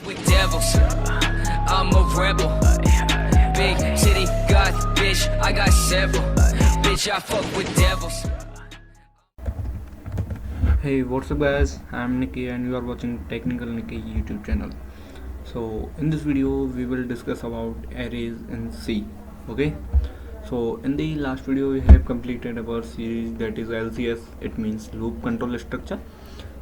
with devils. I'm a rebel. Big city goth, bitch. I got several. Bitch, I fuck with devils. Hey, what's up guys, I'm Nikki and you are watching Technical Nikki YouTube channel. So in this video we will discuss about arrays in C. Okay, so in the last video we have completed our series, that is LCS, it means loop control structure.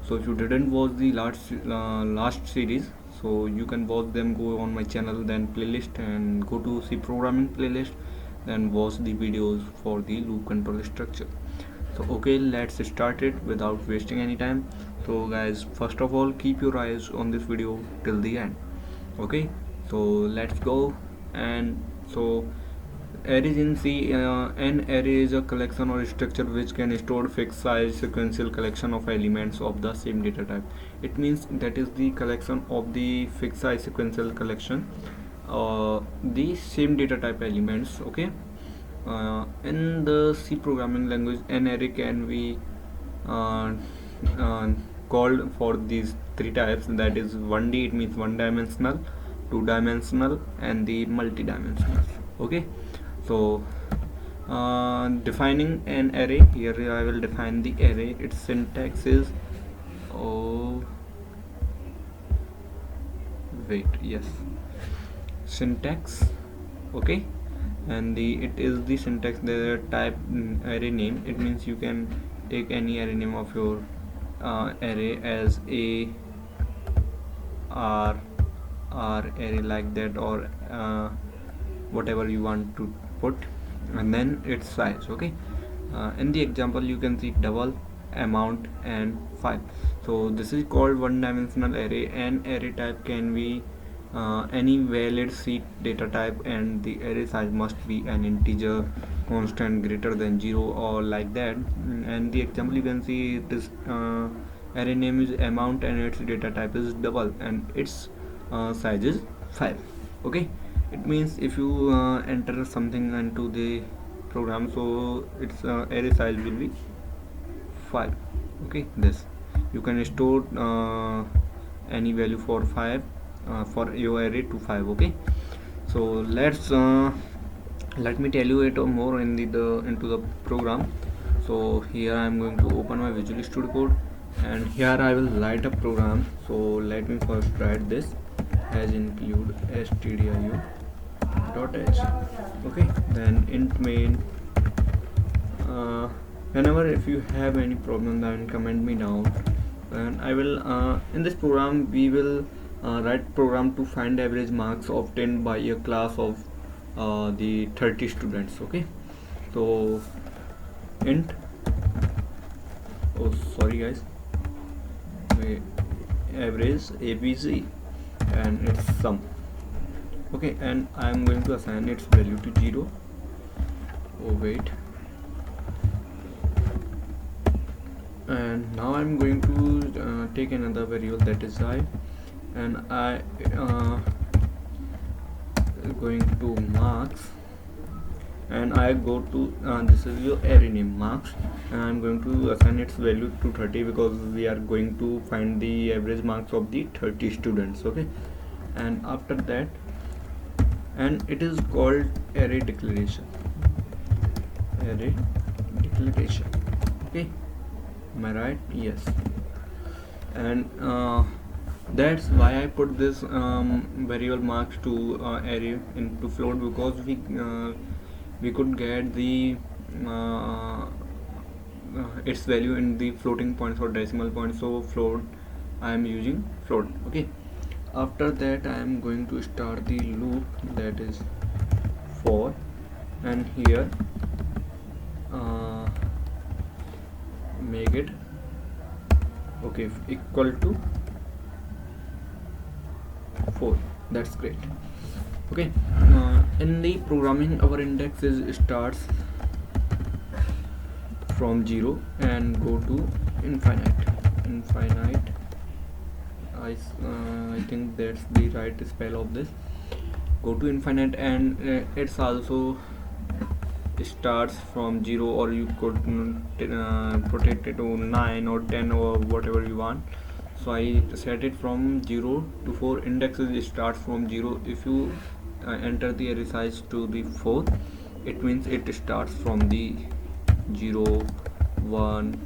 So if you didn't watch the last series, so you can watch them, go on my channel, then playlist, and go to C programming playlist, then watch the videos for the loop control structure. So okay, let's start it without wasting any time. So guys, first of all, keep your eyes on this video till the end. Okay, so let's go. And so arrays in C, an array is a collection or structure which can store fixed size sequential collection of elements of the same data type. It means that is the collection of the fixed size sequential collection, the same data type elements. Okay, in the C programming language, an array can be uh, uh, called for these three types, that is 1D, it means one dimensional, two dimensional, and the multi-dimensional. Okay, so defining an array, here I will define the array. Its syntax is syntax. Okay, and it is the syntax, the type array name. It means you can take any array name of your array as a r array like that, or whatever you want to put, and then its size. Okay, in the example you can see double, amount, and 5. So this is called one dimensional array. An array type can be any valid C data type, and the array size must be an integer constant greater than 0 or like that. And the example you can see, this array name is amount and its data type is double and its size is 5. Okay, it means if you enter something into the program, so its array size will be 5. Okay, this you can store any value for 5 for your array to 5. Okay, so let me tell you it more in into the program. So here I am going to open my Visual Studio Code, and here I will write a program. So let me first write this as include stdio dot h. Okay, then int main. Whenever if you have any problem, then comment me down, and I will in this program we will write program to find average marks obtained by a class of the 30 students. Okay, so int sorry guys, average abc and its sum. Okay, and I am going to assign its value to 0. And now I'm going to take another variable, that is I, and I going to marks, and I go to this is your array name marks, and I'm going to assign its value to 30 because we are going to find the average marks of the 30 students. Okay, and after that, and it is called array declaration. Okay, am I right? Yes. And that's why I put this variable marks to array into float, because we could get the its value in the floating points or decimal points. So float, I am using float. Okay, after that I am going to start the loop, that is for, and here make it okay equal to 4. That's great. Okay, in the programming our index starts from 0 and go to infinite. I think that's the right spell of this. Go to infinite, and it's also starts from 0, or you could protect it to 9 or 10 or whatever you want. So I set it from 0 to 4. Indexes it starts from 0. If you enter the array size to the 4, it means it starts from the 0, 1,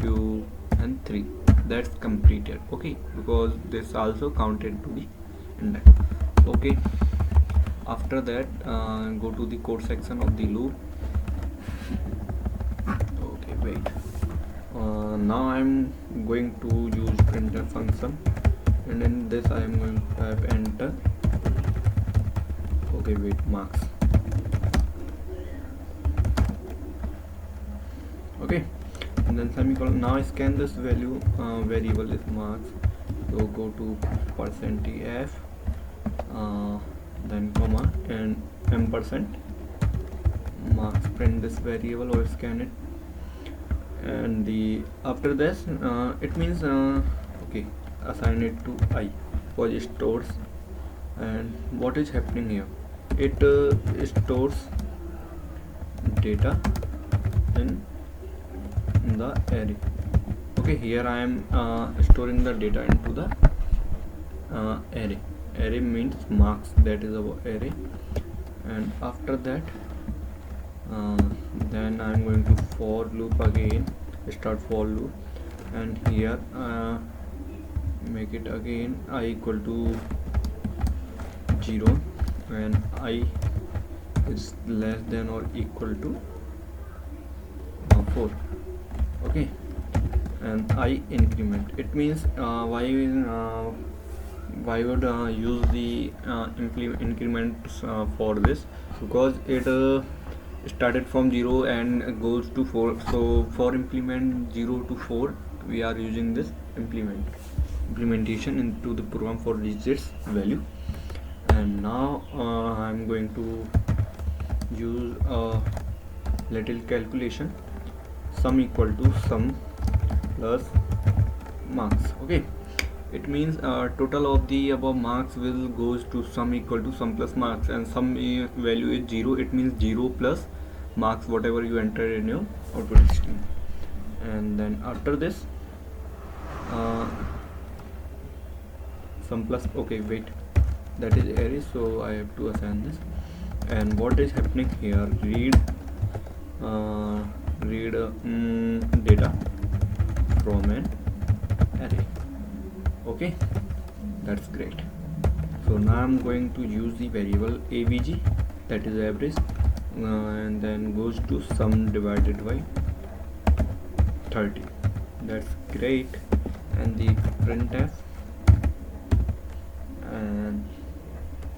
2 and 3. That's completed. Okay, because this also counted to the index. Okay, after that go to the code section of the loop. Okay, wait. Now I'm going to use printf function, and in this I am going to type enter. Okay, wait, marks. Okay, and then semicolon. Now I scan this value. Variable is marks, so go to %f, then comma and ampersand marks. Print this variable or scan it, and the after this it means okay, assign it to I because it stores. And what is happening here, it stores data in the array. Okay, here I am storing the data into the array. Array means marks, that is our array. And after that then I am going to for loop again, start for loop, and here make it again I equal to 0 and I is less than or equal to 4. Okay, and I increment. It means why would use the increment for this, because it started from 0 and goes to 4. So for implement 0 to 4 we are using this implementation into the program for reach its value. And now I'm going to use a little calculation, sum equal to sum plus marks. Okay, it means total of the above marks will goes to sum equal to sum plus marks, and sum value is 0. It means 0 plus marks, whatever you enter in your output stream. And then after this sum plus, okay wait, that is array, so I have to assign this. And what is happening here, read data from an array. Okay, that's great. So now I'm going to use the variable avg, that is average, and then goes to sum divided by 30. That's great. And the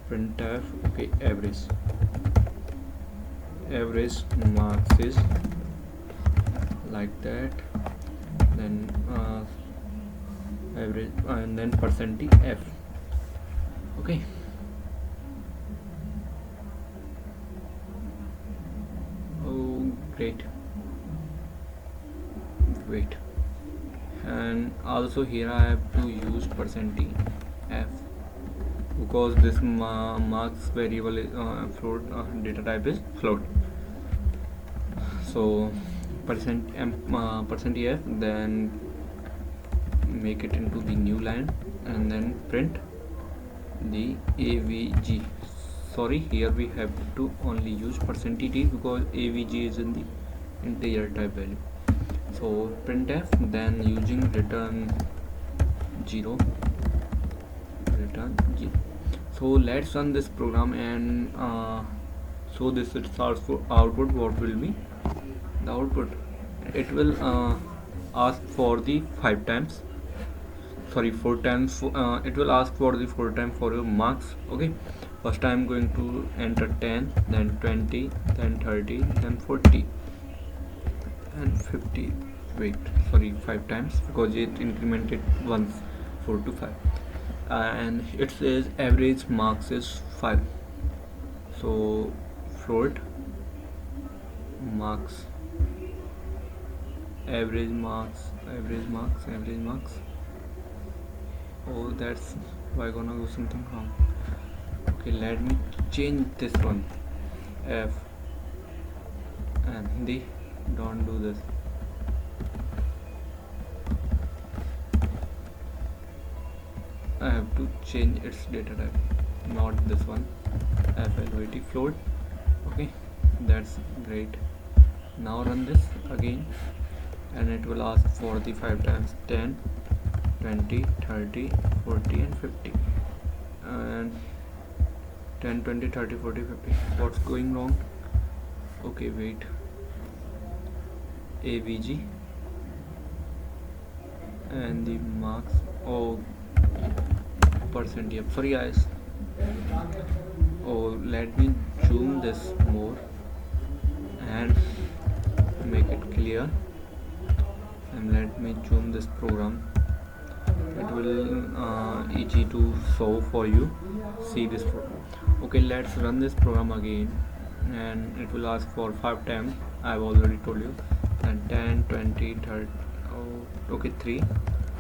printf okay, average marks is like that, then average, and then %f. Okay, oh great, wait, and also here I have to use %f because this marks variable is float, data type is float. So %f, then make it into the new line, and then print the avg. Sorry, here we have to only use %t because avg is in the integer type value. So printf, then using return 0. So let's run this program, and so this is our output. What will be the output? It will ask for the 4 times. It will ask for the 4 times for your marks. Okay, first I am going to enter 10, then 20, then 30, then 40 and 50. Wait, sorry, 5 times because it incremented once, 4 to 5. And it says average marks is 5. So float marks, average marks. Oh, that's why gonna do something wrong. Okay, let me change this one, f, and the don't do this. I have to change its data type, not this one, float float. Okay, that's great. Now run this again and it will ask for the 5 times 10, 20, 30, 40 and 50 and 10, 20, 30, 40, 50. What's going wrong? Okay, wait. AVG and the marks. Oh, percent. Yep. Sorry guys. Oh, let me zoom this more and make it clear. And let me zoom this program. It will easy to show for you. See this program. Okay, let's run this program again and it will ask for 5 times. I've already told you. And 10, 20, 30, oh, okay, 3,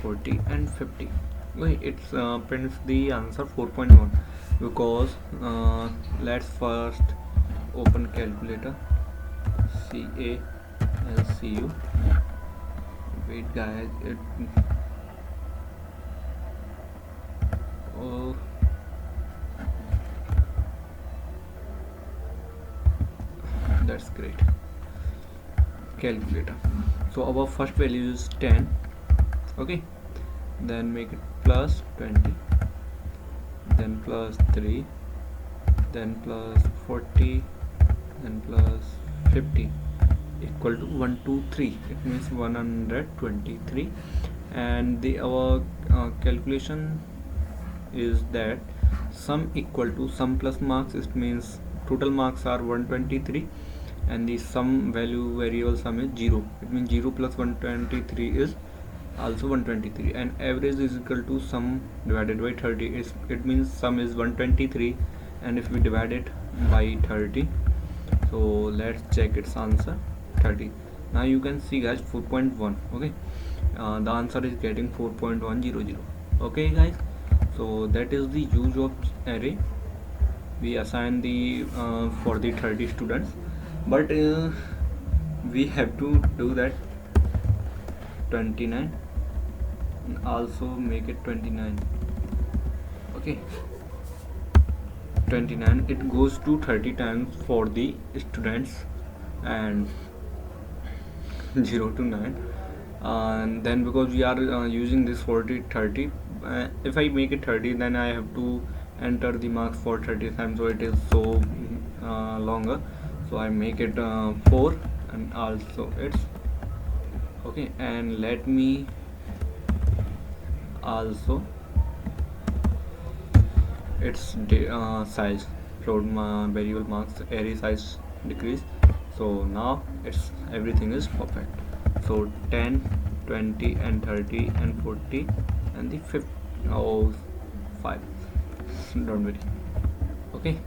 40 and 50. Wait, it's prints the answer 4.1 because let's first open calculator. CALCU. Wait guys, it oh, that's great. Calculator. So our first value is 10. Okay, then make it plus 20, then plus 3, then plus 40, then plus 50 equal to 123. It means 123. And the our calculation is that sum equal to sum plus marks. It means total marks are 123 and the sum value variable sum is 0. It means 0 plus 123 is also 123 and average is equal to sum divided by 30. It means sum is 123 and if we divide it by 30, so let's check its answer 30. Now you can see guys 4.1. okay, the answer is getting 4.100. okay guys, so that is the use of array. We assign the for the 30 students, but we have to do that 29 and also make it 29. okay, 29 it goes to 30 times for the students and 0 to 9 and then because we are using this 40 30, if I make it 30 then I have to enter the marks for 30 times, so it is so longer, so I make it 4 and also it's okay. And let me also its size, float variable marks array size decrease, so now it's everything is perfect. So 10, 20 and 30 and 40 and the 5, don't worry. okay,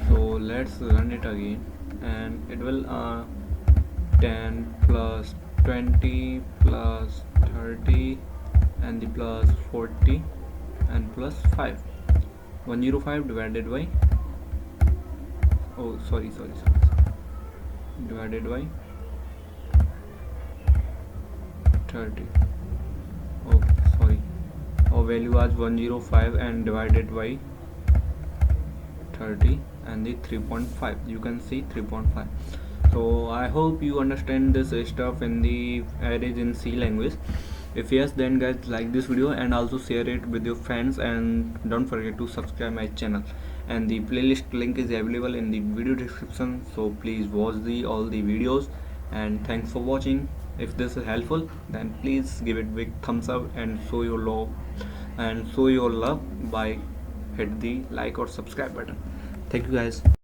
so let's run it again and it will 10 plus 20 plus 30 and the plus 40 and plus 5, 105 divided by sorry divided by 30. Sorry, our value was 105 and divided by 30 and the 3.5. you can see 3.5. so I hope you understand this stuff in the arrays in C language. If yes, then guys like this video and also share it with your friends and don't forget to subscribe my channel, and the playlist link is available in the video description, so please watch all the videos and thanks for watching. If this is helpful then please give it big thumbs up and show your love by hit the like or subscribe button. Thank you guys.